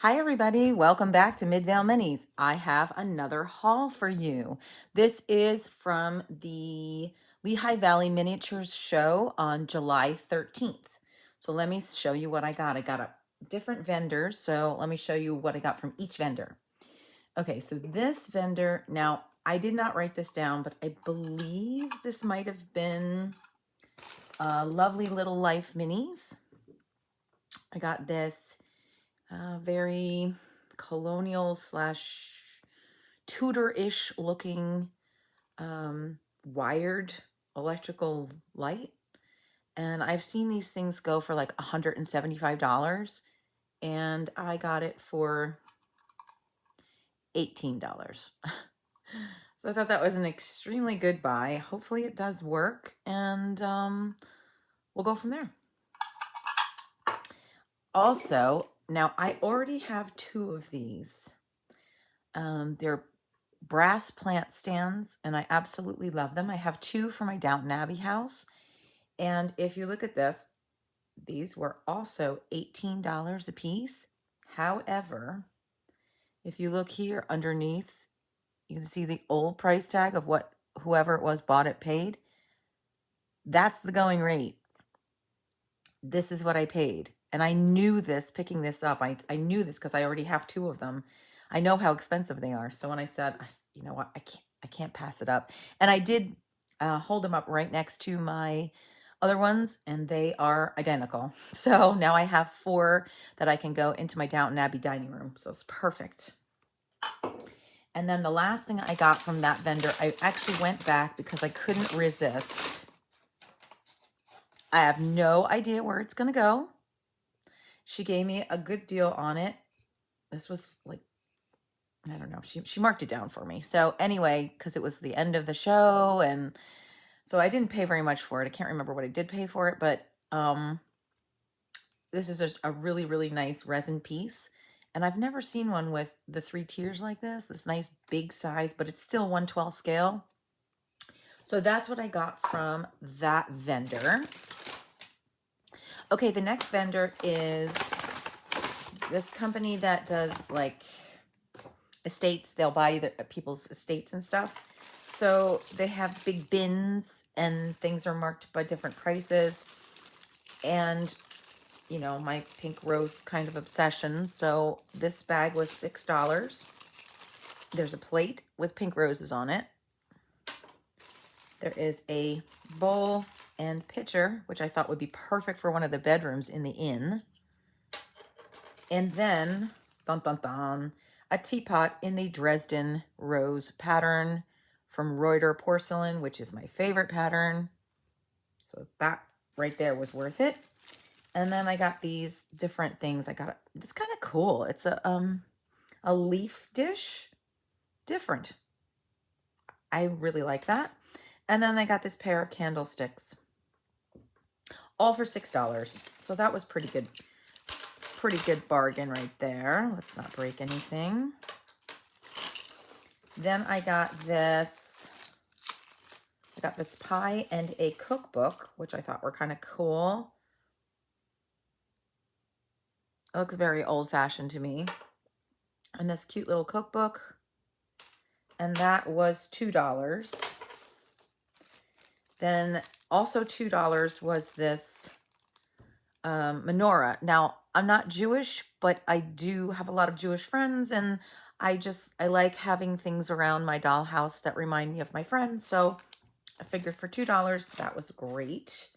Hi everybody, welcome back to Midvale Minis. I have another haul for you. This is from the Lehigh Valley Miniatures show on July 13th. So let me show you what I got. I got a different vendors, so let me show you what I got from each vendor. Okay, so this vendor, now I did not write this down, but I believe this might have been Lovely Little Life Minis. I got this very colonial slash Tudor-ish looking wired electrical light. And I've seen these things go for like $175, and I got it for $18. So I thought that was an extremely good buy. Hopefully it does work, and we'll go from there. Also, now I already have two of these. They're brass plant stands, and I absolutely love them. I have two for my Downton Abbey house. And if you look at this, these were also $18 a piece. However, if you look here underneath, you can see the old price tag of what whoever it was bought it paid. That's the going rate. This is what I paid. And I knew this picking this up. I knew this because I already have two of them. I know how expensive they are. So when I said, you know what, I can't pass it up. And I did hold them up right next to my other ones, and they are identical. So now I have four that I can go into my Downton Abbey dining room. So it's perfect. And then the last thing I got from that vendor, I actually went back because I couldn't resist. I have no idea where it's going to go. She gave me a good deal on it. This was like, I don't know, she marked it down for me. So anyway, because it was the end of the show, and so I didn't pay very much for it. I can't remember what I did pay for it, but this is just a really, really nice resin piece. And I've never seen one with the 3 tiers like this nice big size, but it's still 1/12 scale. So that's what I got from that vendor. Okay, the next vendor is this company that does like estates. They'll buy the people's estates and stuff. So they have big bins, and things are marked by different prices. And, you know, my pink rose kind of obsession. So this bag was $6. There's a plate with pink roses on it. There is a bowl and pitcher, which I thought would be perfect for one of the bedrooms in the inn. And then, dun dun dun, a teapot in the Dresden rose pattern from Reuter porcelain, which is my favorite pattern. So that right there was worth it. And then I got these different things. It's kind of cool. It's a leaf dish, different. I really like that. And then I got this pair of candlesticks, all for $6. So that was pretty good. Pretty good bargain right there. Let's not break anything. Then I got this pie and a cookbook, which I thought were kind of cool. It looks very old-fashioned to me. And this cute little cookbook. And that was $2. Then also $2 was this menorah. Now, I'm not Jewish, but I do have a lot of Jewish friends, and I like having things around my dollhouse that remind me of my friends. So I figured for $2, that was great.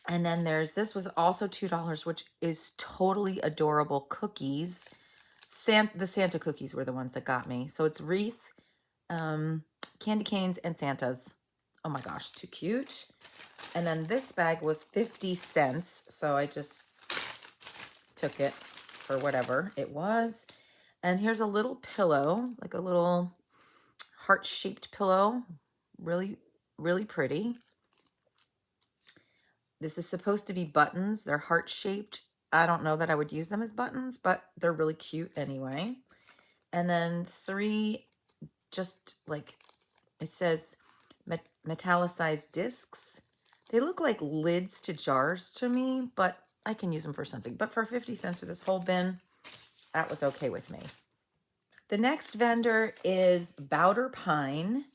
And then this was also $2, which is totally adorable cookies. The Santa cookies were the ones that got me. So it's wreath, candy canes, and Santas. Oh my gosh, too cute. And then this bag was 50 cents. So I just took it for whatever it was. And here's a little pillow, like a little heart-shaped pillow. Really, really pretty. This is supposed to be buttons. They're heart-shaped. I don't know that I would use them as buttons, but they're really cute anyway. And then 3, just like it says, metallicized discs. They look like lids to jars to me, but I can use them for something. But for 50 cents for this whole bin, that was okay with me. The next vendor is Bowder Pine,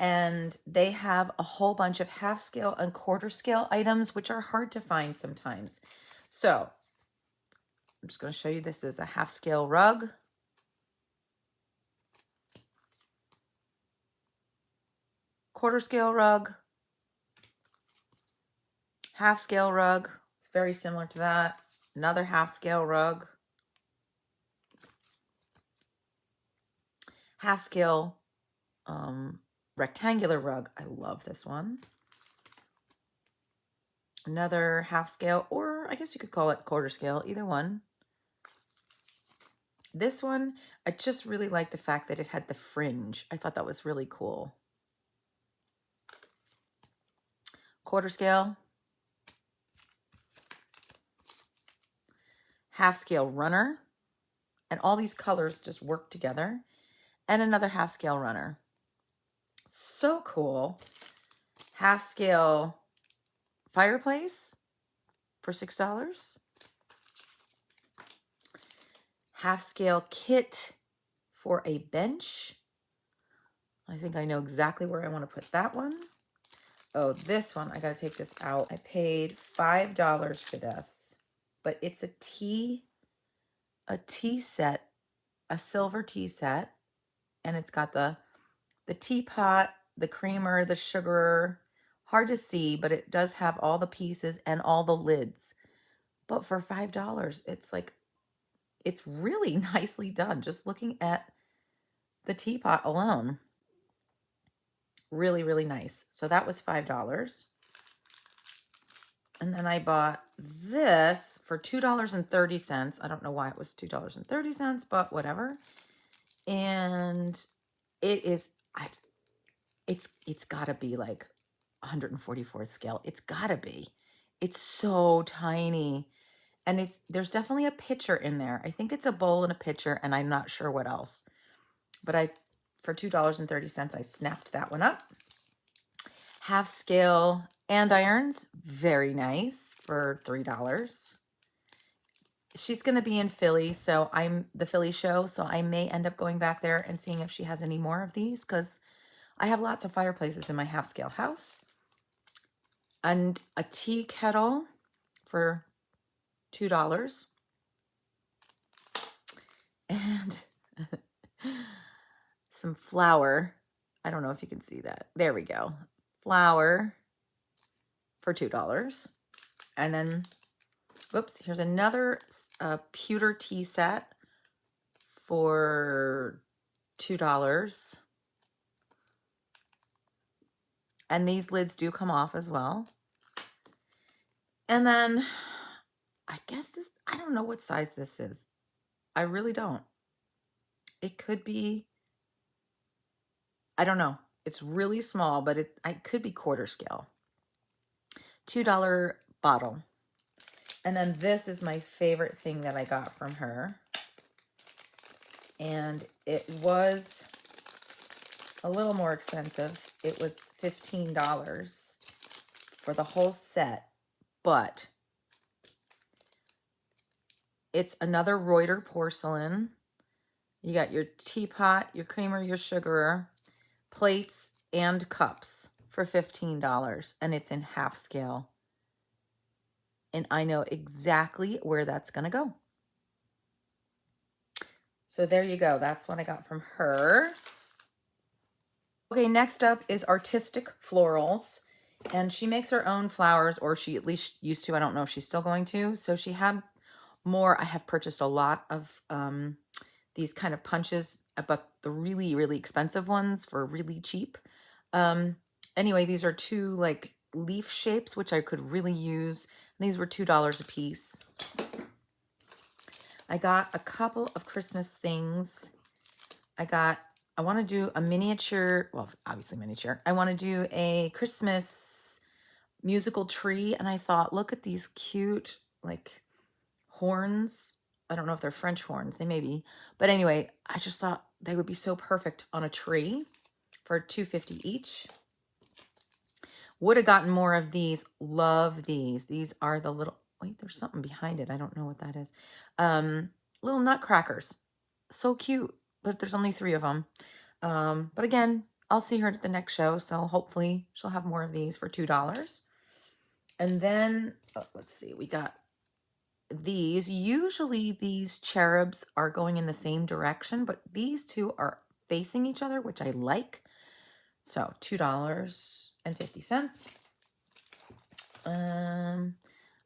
and they have a whole bunch of half scale and quarter scale items, which are hard to find sometimes. So I'm just going to show you. This is a half scale rug. Quarter scale rug. Half scale rug. It's very similar to that. Another half scale rug. Half scale rectangular rug. I love this one. Another half scale, or I guess you could call it quarter scale, either one. This one, I just really like the fact that it had the fringe. I thought that was really cool. Quarter scale. Half scale runner. And all these colors just work together. And another half scale runner. So cool. Half scale fireplace for $6. Half scale kit for a bench. I think I know exactly where I want to put that one. Oh, this one, I got to take this out. I paid $5 for this, but it's a tea set, a silver tea set. And it's got the teapot, the creamer, the sugar. Hard to see, but it does have all the pieces and all the lids. But for $5, it's like, it's really nicely done. Just looking at the teapot alone. Really, really nice. So that was $5. And then I bought this for $2.30. I don't know why it was $2.30, but whatever. And it is, it's gotta be like 144th scale. It's gotta be. It's so tiny. And there's definitely a pitcher in there. I think it's a bowl and a pitcher, and I'm not sure what else. But for $2.30, I snapped that one up. Half scale andirons, very nice, for $3. She's going to be in Philly, so I'm the Philly show, so I may end up going back there and seeing if she has any more of these, because I have lots of fireplaces in my half scale house. And a tea kettle for $2. And some flour. I don't know if you can see that. There we go. Flour for $2. And then, whoops, here's another pewter tea set for $2. And these lids do come off as well. And then, I guess this, I don't know what size this is. I really don't. It could be, I don't know. It's really small, but it could be quarter scale. $2 bottle. And then this is my favorite thing that I got from her. And it was a little more expensive. It was $15 for the whole set, but it's another Reuter porcelain. You got your teapot, your creamer, your sugar, plates, and cups for $15, and it's in half scale. And I know exactly where that's gonna go. So there you go. That's what I got from her. Okay, next up is Artistic Florals. And she makes her own flowers, or she at least used to. I don't know if she's still going to. So she had more. I have purchased a lot of these kind of punches, but the really, really expensive ones for really cheap. Anyway, these are two like leaf shapes, which I could really use. These were $2 a piece. I got a couple of Christmas things. I want to do a miniature, well, obviously miniature. I want to do a Christmas musical tree. And I thought, look at these cute, like, horns. I don't know if they're French horns. They may be. But anyway, I just thought they would be so perfect on a tree for $2.50 each. Would have gotten more of these. Love these. These are the little, wait, there's something behind it. I don't know what that is. Little nutcrackers. So cute, but there's only 3 of them. But again, I'll see her at the next show, so hopefully she'll have more of these for $2. And then, let's see, we got these. Usually these cherubs are going in the same direction, but these two are facing each other, which I like. So $2.50.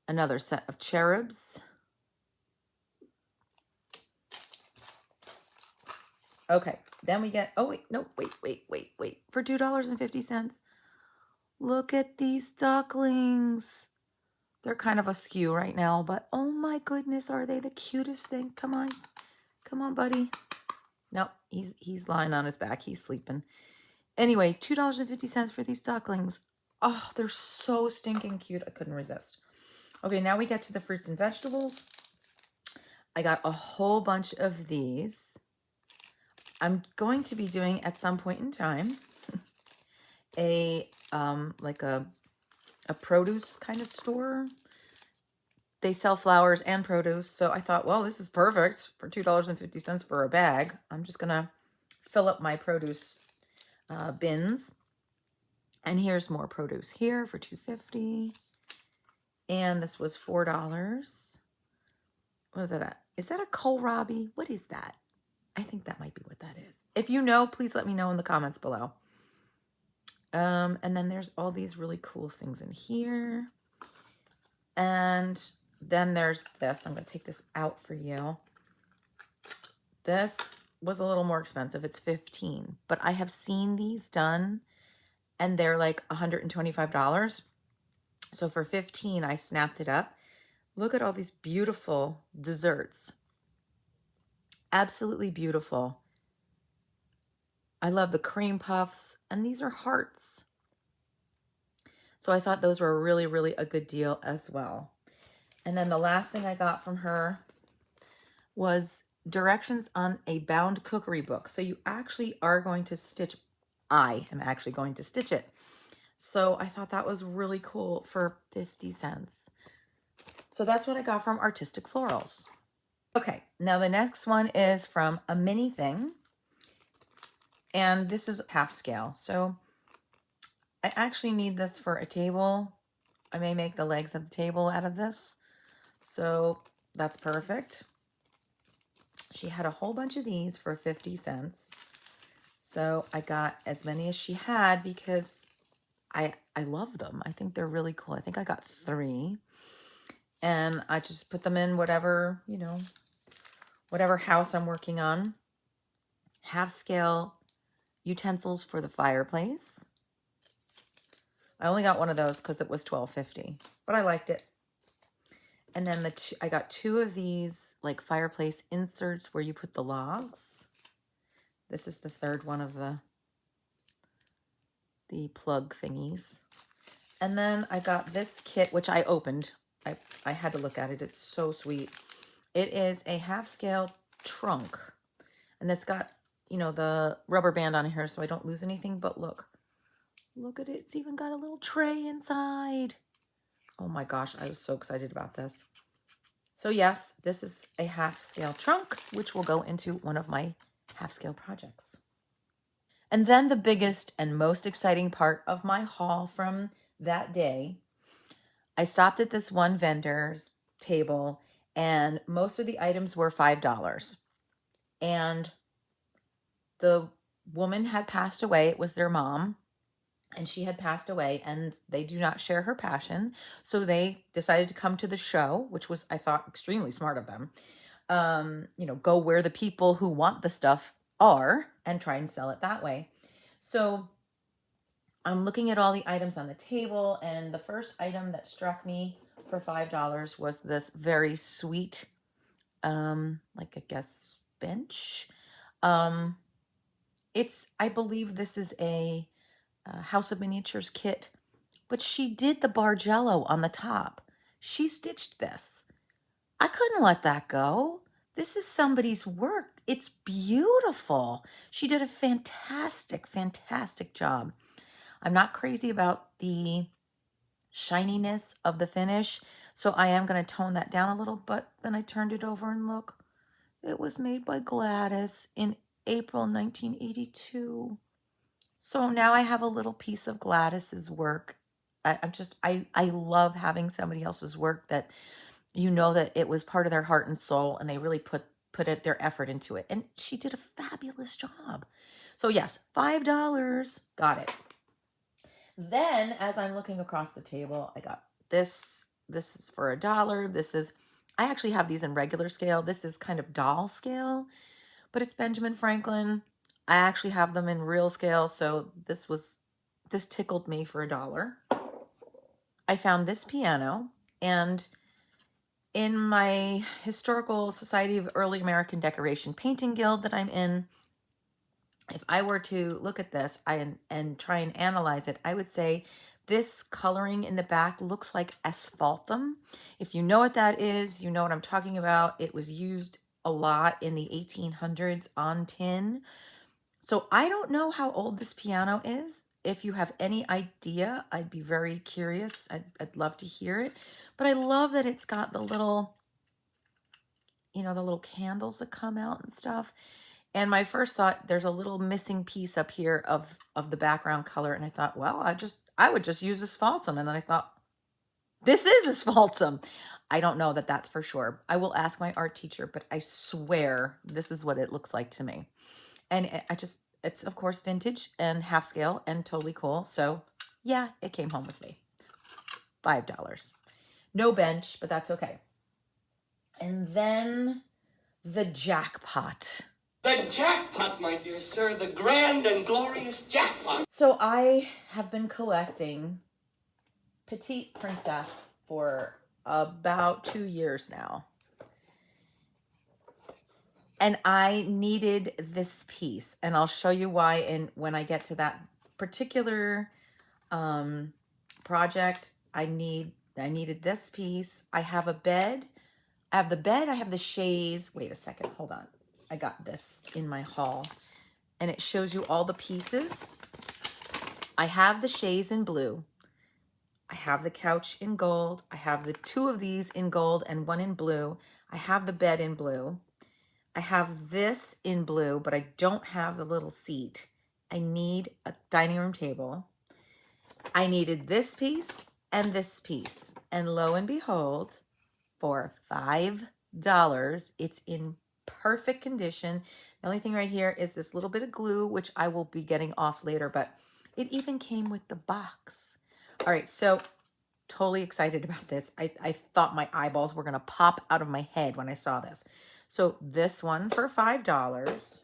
Another set of cherubs. Okay, then we get, oh wait, no, wait. For $2.50. Look at these ducklings. They're kind of askew right now, but oh my goodness, are they the cutest thing? Come on, buddy. Nope, he's lying on his back. He's sleeping. Anyway, $2.50 for these ducklings. Oh, they're so stinking cute. I couldn't resist. Okay, now we get to the fruits and vegetables. I got a whole bunch of these. I'm going to be doing at some point in time a like a produce kind of store. They sell flowers and produce, so I thought, well, this is perfect for $2.50 for a bag. I'm just gonna fill up my produce bins. And here's more produce here for $2.50. And this was $4. What is that at? Is that a kohlrabi? What is that? I think that might be what that is. If you know, please let me know in the comments below. And then there's all these really cool things in here. And then there's this. I'm going to take this out for you. This was a little more expensive. It's $15. But I have seen these done, and they're like $125. So for $15, I snapped it up. Look at all these beautiful desserts. Absolutely beautiful. I love the cream puffs, and these are hearts. So I thought those were really, really a good deal as well. And then the last thing I got from her was directions on a bound cookery book. So you actually are going to stitch, I am actually going to stitch it. So I thought that was really cool for 50 cents. So that's what I got from Artistic Florals. Okay, now the next one is from A Mini Thing. And this is half scale. So I actually need this for a table. I may make the legs of the table out of this. So that's perfect. She had a whole bunch of these for 50 cents. So I got as many as she had because I love them. I think they're really cool. I think I got 3. And I just put them in whatever, you know, whatever house I'm working on. Half scale utensils for the fireplace. I only got one of those because it was $12.50, but I liked it. And then I got 2 of these like fireplace inserts where you put the logs. This is the 3rd one of the plug thingies. And then I got this kit, which I opened. I had to look at it. It's so sweet. It is a half-scale trunk. And it's got, you know, the rubber band on here so I don't lose anything. But look at it. It's even got a little tray inside. Oh my gosh, I was so excited about this. So yes, this is a half-scale trunk, which will go into one of my half-scale projects. And then the biggest and most exciting part of my haul from that day, I stopped at this one vendor's table, and most of the items were $5. And the woman had passed away. It was their mom, and she had passed away, and they do not share her passion. So they decided to come to the show, which was, I thought, extremely smart of them. You know, go where the people who want the stuff are and try and sell it that way. So I'm looking at all the items on the table, and the first item that struck me for $5 was this very sweet, like I guess, bench. I believe this is a House of Miniatures kit, but she did the Bargello on the top. She stitched this. I couldn't let that go. This is somebody's work. It's beautiful. She did a fantastic, fantastic job. I'm not crazy about the shininess of the finish, So I am going to tone that down a little, but then I turned it over and look, it was made by Gladys in April 1982. So now I have a little piece of Gladys's work. I love having somebody else's work that you know that it was part of their heart and soul, and they really put their effort into it. And she did a fabulous job. So yes, $5. Got it. Then as I'm looking across the table, I got this. This is for $1. I actually have these in regular scale. This is kind of doll scale, but it's Benjamin Franklin. I actually have them in real scale, so this tickled me for $1. I found this piano, and in my Historical Society of Early American Decoration Painting Guild that I'm in, if I were to look at this and try and analyze it, I would say this coloring in the back looks like asphaltum. If you know what that is, you know what I'm talking about. It was used a lot in the 1800s on tin. So I don't know how old this piano is. If you have any idea, I'd be very curious. I'd love to hear it. But I love that it's got the little, the little candles that come out and stuff. And my first thought, there's a little missing piece up here of the background color. And I thought, well, I would just use asphaltum. And then I thought, this is asphaltum. I don't know that that's for sure. I will ask my art teacher, but I swear this is what it looks like to me. And it's of course vintage and half scale and totally cool. So yeah, it came home with me. $5. No bench, but that's okay. And then the jackpot. The jackpot, my dear sir, the grand and glorious jackpot. So I have been collecting Petite Princess for about 2 years now. And I needed this piece, and I'll show you why. When I get to that particular project, I needed this piece. I have a bed. I have the bed. I have the chaise. Wait a second. Hold on. I got this in my haul, and it shows you all the pieces. I have the chaise in blue. I have the couch in gold. I have the 2 of these in gold and 1 in blue. I have the bed in blue. I have this in blue, but I don't have the little seat. I need a dining room table. I needed this piece and this piece. And lo and behold, for $5, it's in perfect condition. The only thing right here is this little bit of glue, which I will be getting off later, but it even came with the box. All right, so totally excited about this. I thought my eyeballs were gonna pop out of my head when I saw this. So this one for $5.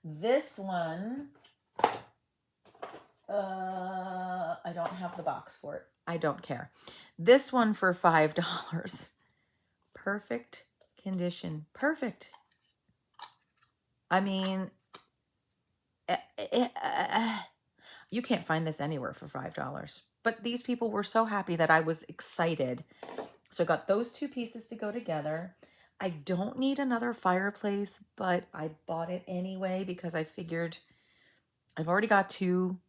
This one, I don't have the box for it. I don't care. This one for $5. Perfect condition. Perfect. I mean, you can't find this anywhere for $5. But these people were so happy that I was excited. So I got those 2 pieces to go together. I don't need another fireplace, but I bought it anyway because I figured I've already got 2.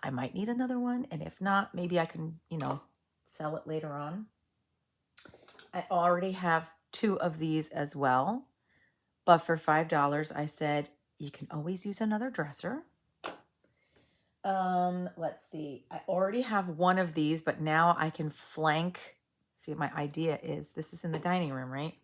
I might need another one. And if not, maybe I can, sell it later on. I already have 2 of these as well. But for $5, I said, you can always use another dresser. Let's see. I already have 1 of these, but now I can flank. See, my idea is this is in the dining room, right?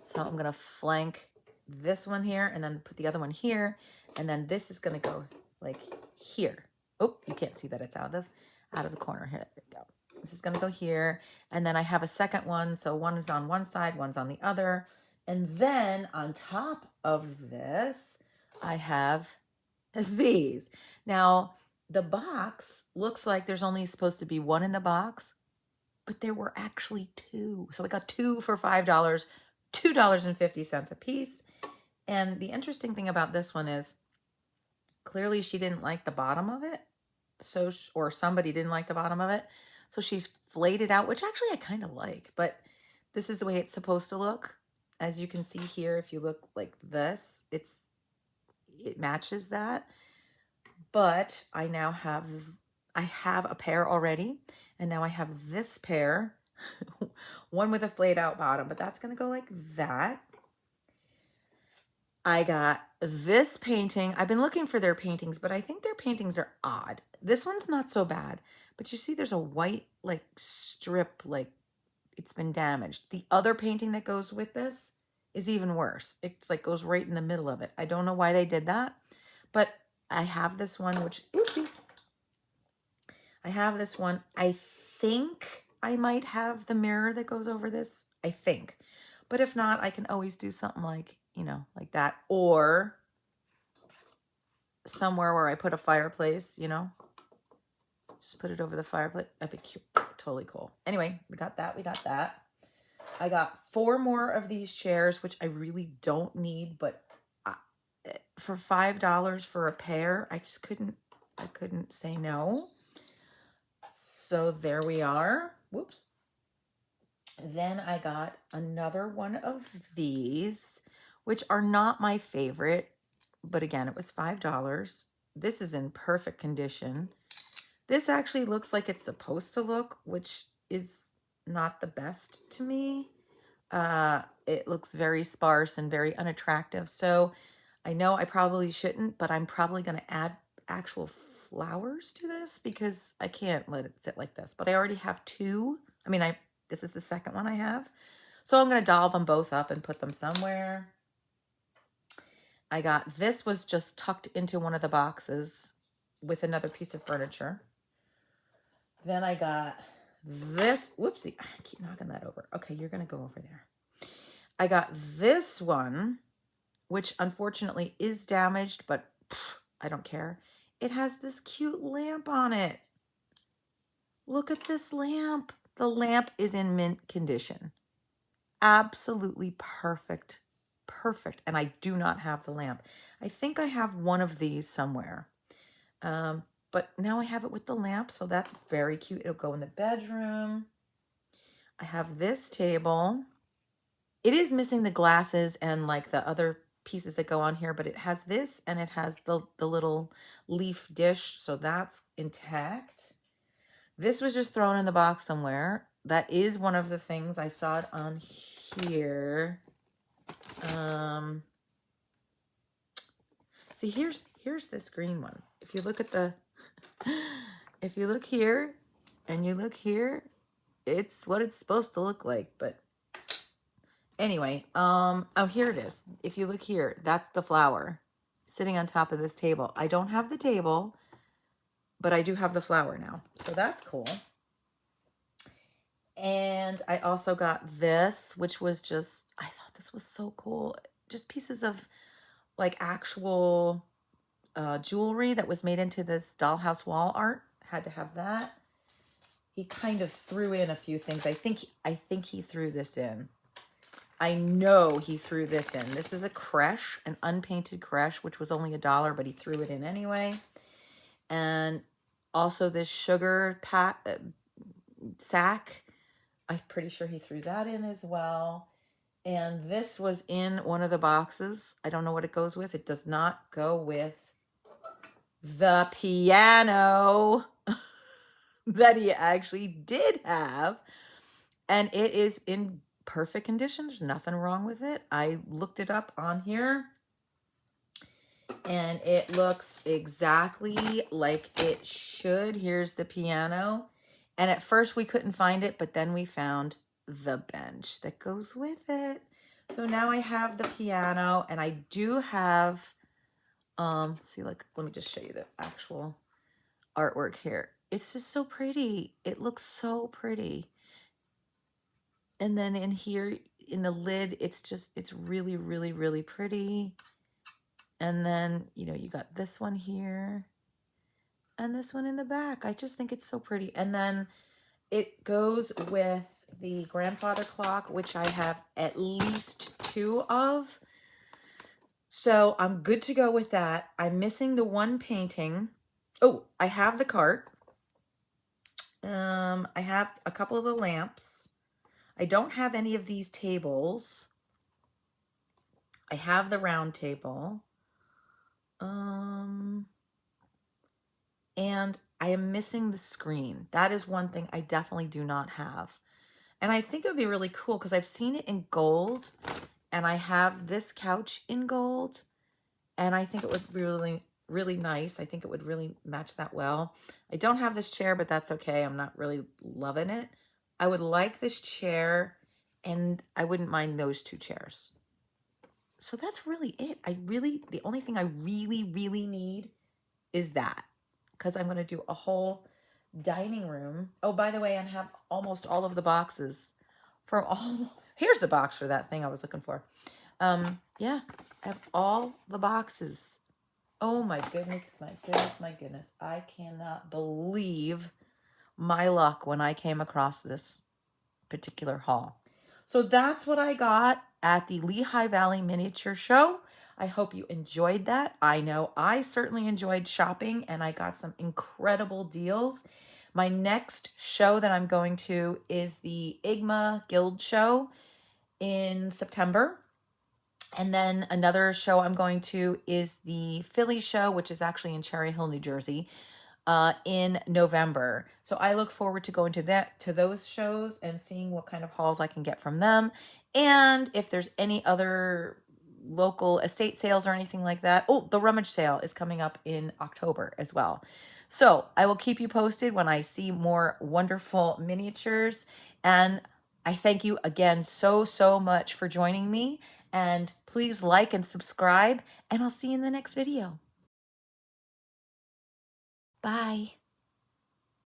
So I'm going to flank this one here and then put the other one here. And then this is going to go like here. Oh, you can't see that it's out of the corner here. There we go. This is going to go here. And then I have a second one. So one is on one side, one's on the other. And then on top of this, I have these. Now, the box looks like there's only supposed to be 1 in the box, but there were actually 2. So I got 2 for $5, $2.50 a piece. And the interesting thing about this one is clearly she didn't like the bottom of it. Or somebody didn't like the bottom of it. So she's flayed it out, which actually I kind of like, but this is the way it's supposed to look. As you can see here, if you look like this, it matches that. But I have a pair already, and now I have this pair one with a flayed out bottom, but that's going to go like that. I got this painting. I've been looking for their paintings, but I think their paintings are odd. This one's not so bad, but you see there's a white like strip, like it's been damaged. The other painting that goes with this is even worse. It's like goes right in the middle of it. I don't know why they did that, but I have this one, which, oopsie. I have this one. I think I might have the mirror that goes over this. I think. But if not, I can always do something like, you know, like that. Or somewhere where I put a fireplace, you know. Just put it over the fireplace. That'd be cute. Totally cool. Anyway, we got that. We got that. I got 4 more of these chairs, which I really don't need, but for $5 for a pair, I couldn't say no. So there we are. Whoops. Then I got another one of these, which are not my favorite, but again, it was $5. This is in perfect condition. This actually looks like it's supposed to look, which is not the best to me. It looks very sparse and very unattractive. So I know I probably shouldn't, but I'm probably going to add actual flowers to this because I can't let it sit like this. But I already have 2. I mean, this is the second one I have. So I'm going to doll them both up and put them somewhere. I got, this was just tucked into one of the boxes with another piece of furniture. Then I got this, whoopsie, I keep knocking that over. Okay, you're going to go over there. I got this one, which unfortunately is damaged, but I don't care. It has this cute lamp on it. Look at this lamp. The lamp is in mint condition. Absolutely perfect. Perfect. And I do not have the lamp. I think I have one of these somewhere. But now I have it with the lamp, so that's very cute. It'll go in the bedroom. I have this table. It is missing the glasses and like the other pieces that go on here, but it has this and it has the little leaf dish, so that's intact. This was just thrown in the box somewhere. That is one of the things I saw it on here. See, here's this green one. If you look at the, if you look here and you look here, it's what it's supposed to look like. But anyway, oh, here it is. If you look here, that's the flower sitting on top of this table. I don't have the table, but I do have the flower now. So that's cool. And I also got this, which was just, I thought this was so cool. Just pieces of like actual jewelry that was made into this dollhouse wall art. Had to have that. He kind of threw in a few things. I think he threw this in. I know he threw this in. This is a creche, an unpainted creche, which was only $1, but he threw it in anyway. And also this sugar sack. I'm pretty sure he threw that in as well. And this was in one of the boxes. I don't know what it goes with. It does not go with the piano that he actually did have. And it is in perfect condition. There's nothing wrong with it. I looked it up on here. And it looks exactly like it should. Here's the piano. And at first we couldn't find it, but then we found the bench that goes with it. So now I have the piano, and I do have, see, like, let me just show you the actual artwork here. It's just so pretty. It looks so pretty. And then in here, in the lid, it's really, really, really pretty. And then, you know, you got this one here and this one in the back. I just think it's so pretty. And then it goes with the grandfather clock, which I have at least 2 of. So I'm good to go with that. I'm missing the one painting. Oh, I have the cart. I have a couple of the lamps. I don't have any of these tables. I have the round table. And I am missing the screen. That is one thing I definitely do not have. And I think it would be really cool because I've seen it in gold and I have this couch in gold. And I think it would be really, really nice. I think it would really match that well. I don't have this chair, but that's okay. I'm not really loving it. I would like this chair and I wouldn't mind those two chairs. So that's really it. The only thing I really, really need is that, because I'm going to do a whole dining room. Oh, by the way, I have almost all of the boxes from all, here's the box for that thing I was looking for. Yeah, I have all the boxes. Oh my goodness, my goodness, my goodness. I cannot believe my luck when I came across this particular haul. So that's what I got at the Lehigh Valley Miniature Show. I hope you enjoyed that. I know I certainly enjoyed shopping and I got some incredible deals. My next show that I'm going to is the IGMA Guild Show in September. And then another show I'm going to is the Philly show, which is actually in Cherry Hill, New Jersey, in November. So I look forward to going to those shows and seeing what kind of hauls I can get from them. And if there's any other local estate sales or anything like that. Oh, the rummage sale is coming up in October as well. So I will keep you posted when I see more wonderful miniatures. And I thank you again so, so much for joining me. And please like and subscribe, and I'll see you in the next video. Bye.